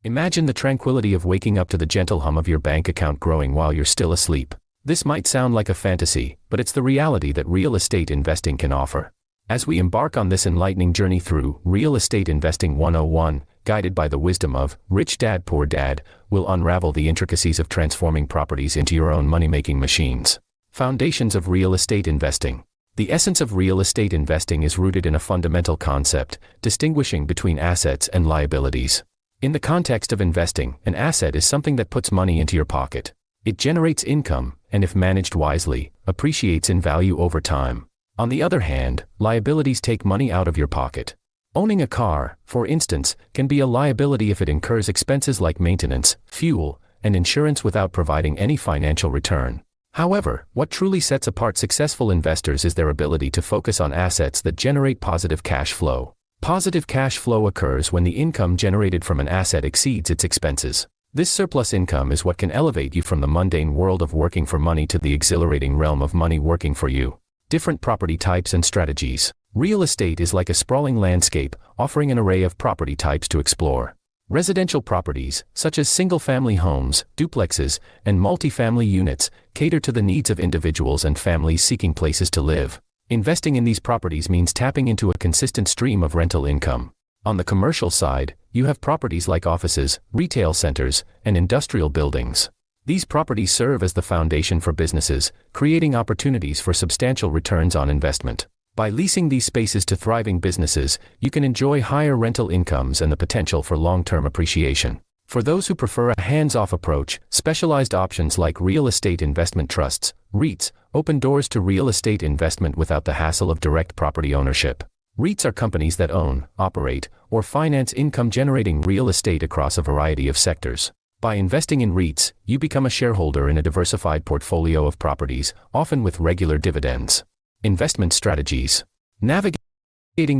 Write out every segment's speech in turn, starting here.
Imagine the tranquility of waking up to the gentle hum of your bank account growing while you're still asleep. This might sound like a fantasy, but it's the reality that real estate investing can offer. As we embark on this enlightening journey through Real Estate Investing 101, guided by the wisdom of Rich Dad Poor Dad, we'll unravel the intricacies of transforming properties into your own money-making machines. Foundations of real estate investing. The essence of real estate investing is rooted in a fundamental concept, distinguishing between assets and liabilities. In the context of investing, an asset is something that puts money into your pocket. It generates income, and if managed wisely, appreciates in value over time. On the other hand, liabilities take money out of your pocket. Owning a car, for instance, can be a liability if it incurs expenses like maintenance, fuel, and insurance without providing any financial return. However, what truly sets apart successful investors is their ability to focus on assets that generate positive cash flow. Positive cash flow occurs when the income generated from an asset exceeds its expenses. This surplus income is what can elevate you from the mundane world of working for money to the exhilarating realm of money working for you. Different property types and strategies. Real estate is like a sprawling landscape, offering an array of property types to explore. Residential properties, such as single-family homes, duplexes, and multi-family units, cater to the needs of individuals and families seeking places to live. Investing in these properties means tapping into a consistent stream of rental income. On the commercial side, you have properties like offices, retail centers, and industrial buildings. These properties serve as the foundation for businesses, creating opportunities for substantial returns on investment. By leasing these spaces to thriving businesses, you can enjoy higher rental incomes and the potential for long-term appreciation. For those who prefer a hands-off approach, specialized options like real estate investment trusts, REITs, open doors to real estate investment without the hassle of direct property ownership. REITs are companies that own, operate, or finance income-generating real estate across a variety of sectors. By investing in REITs, you become a shareholder in a diversified portfolio of properties, often with regular dividends. Investment strategies. Navigating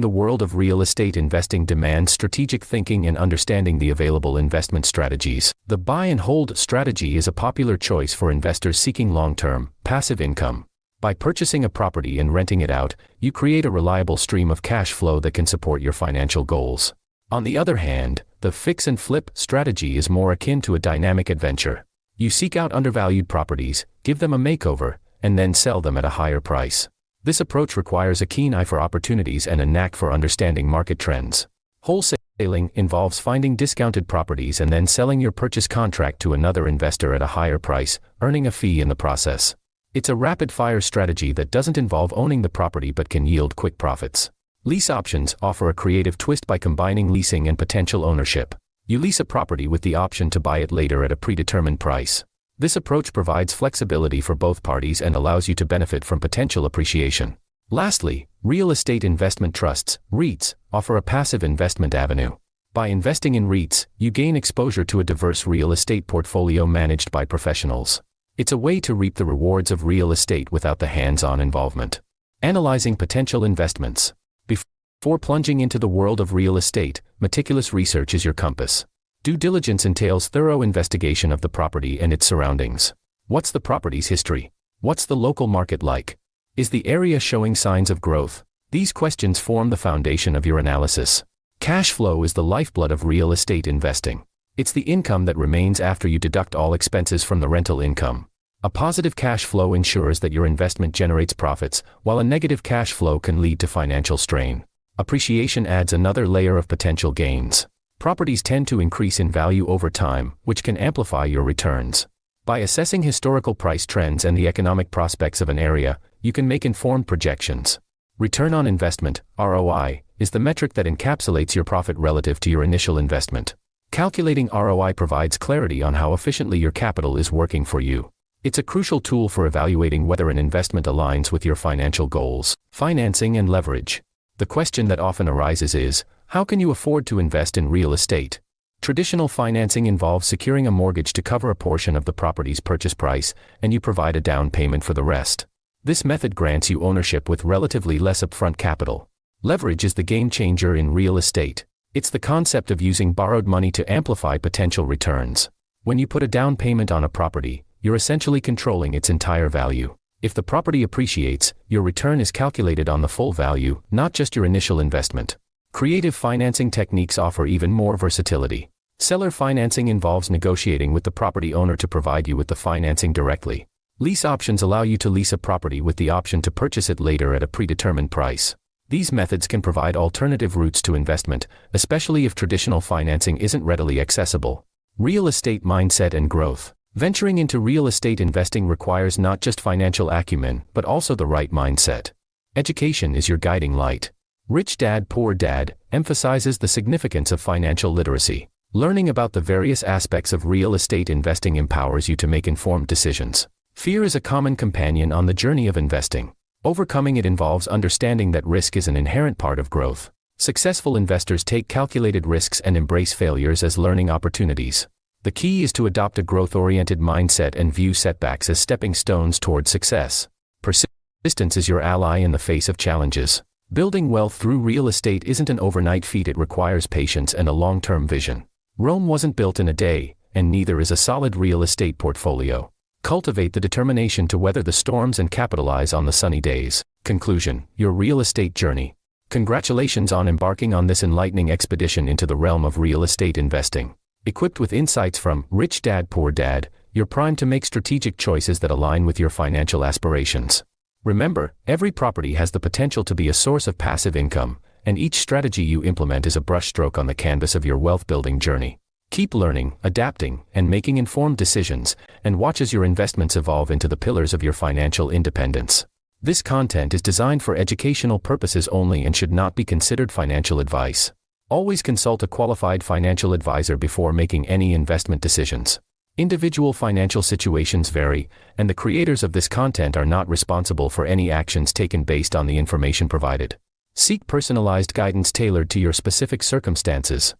the world of real estate investing demands strategic thinking and understanding the available investment strategies. The buy and hold strategy is a popular choice for investors seeking long-term, passive income. By purchasing a property and renting it out, you create a reliable stream of cash flow that can support your financial goals. On the other hand, the fix and flip strategy is more akin to a dynamic adventure. You seek out undervalued properties, give them a makeover, and then sell them at a higher price. This approach requires a keen eye for opportunities and a knack for understanding market trends. Wholesaling involves finding discounted properties and then selling your purchase contract to another investor at a higher price, earning a fee in the process. It's a rapid-fire strategy that doesn't involve owning the property but can yield quick profits. Lease options offer a creative twist by combining leasing and potential ownership. You lease a property with the option to buy it later at a predetermined price. This approach provides flexibility for both parties and allows you to benefit from potential appreciation. Lastly, real estate investment trusts, REITs, offer a passive investment avenue. By investing in REITs, you gain exposure to a diverse real estate portfolio managed by professionals. It's a way to reap the rewards of real estate without the hands-on involvement. Analyzing potential investments. Before plunging into the world of real estate, meticulous research is your compass. Due diligence entails thorough investigation of the property and its surroundings. What's the property's history? What's the local market like? Is the area showing signs of growth? These questions form the foundation of your analysis. Cash flow is the lifeblood of real estate investing. It's the income that remains after you deduct all expenses from the rental income. A positive cash flow ensures that your investment generates profits, while a negative cash flow can lead to financial strain. Appreciation adds another layer of potential gains. Properties tend to increase in value over time, which can amplify your returns. By assessing historical price trends and the economic prospects of an area, you can make informed projections. Return on investment, ROI, is the metric that encapsulates your profit relative to your initial investment. Calculating ROI provides clarity on how efficiently your capital is working for you. It's a crucial tool for evaluating whether an investment aligns with your financial goals. Financing and leverage. The question that often arises is, how can you afford to invest in real estate? Traditional financing involves securing a mortgage to cover a portion of the property's purchase price, and you provide a down payment for the rest. This method grants you ownership with relatively less upfront capital. Leverage is the game changer in real estate. It's the concept of using borrowed money to amplify potential returns. When you put a down payment on a property, you're essentially controlling its entire value. If the property appreciates, your return is calculated on the full value, not just your initial investment. Creative financing techniques offer even more versatility. Seller financing involves negotiating with the property owner to provide you with the financing directly. Lease options allow you to lease a property with the option to purchase it later at a predetermined price. These methods can provide alternative routes to investment, especially if traditional financing isn't readily accessible. Real estate mindset and growth. Venturing into real estate investing requires not just financial acumen, but also the right mindset. Education is your guiding light. Rich Dad, Poor Dad emphasizes the significance of financial literacy. Learning about the various aspects of real estate investing empowers you to make informed decisions. Fear is a common companion on the journey of investing. Overcoming it involves understanding that risk is an inherent part of growth. Successful investors take calculated risks and embrace failures as learning opportunities. The key is to adopt a growth-oriented mindset and view setbacks as stepping stones toward success. Persistence is your ally in the face of challenges. Building wealth through real estate isn't an overnight feat. It requires patience and a long-term vision. Rome wasn't built in a day, and neither is a solid real estate portfolio. Cultivate the determination to weather the storms and capitalize on the sunny days. Conclusion: your real estate journey. Congratulations on embarking on this enlightening expedition into the realm of real estate investing. Equipped with insights from Rich Dad, Poor Dad, you're primed to make strategic choices that align with your financial aspirations. Remember, every property has the potential to be a source of passive income, and each strategy you implement is a brushstroke on the canvas of your wealth-building journey. Keep learning, adapting, and making informed decisions, and watch as your investments evolve into the pillars of your financial independence. This content is designed for educational purposes only and should not be considered financial advice. Always consult a qualified financial advisor before making any investment decisions. Individual financial situations vary, and the creators of this content are not responsible for any actions taken based on the information provided. Seek personalized guidance tailored to your specific circumstances.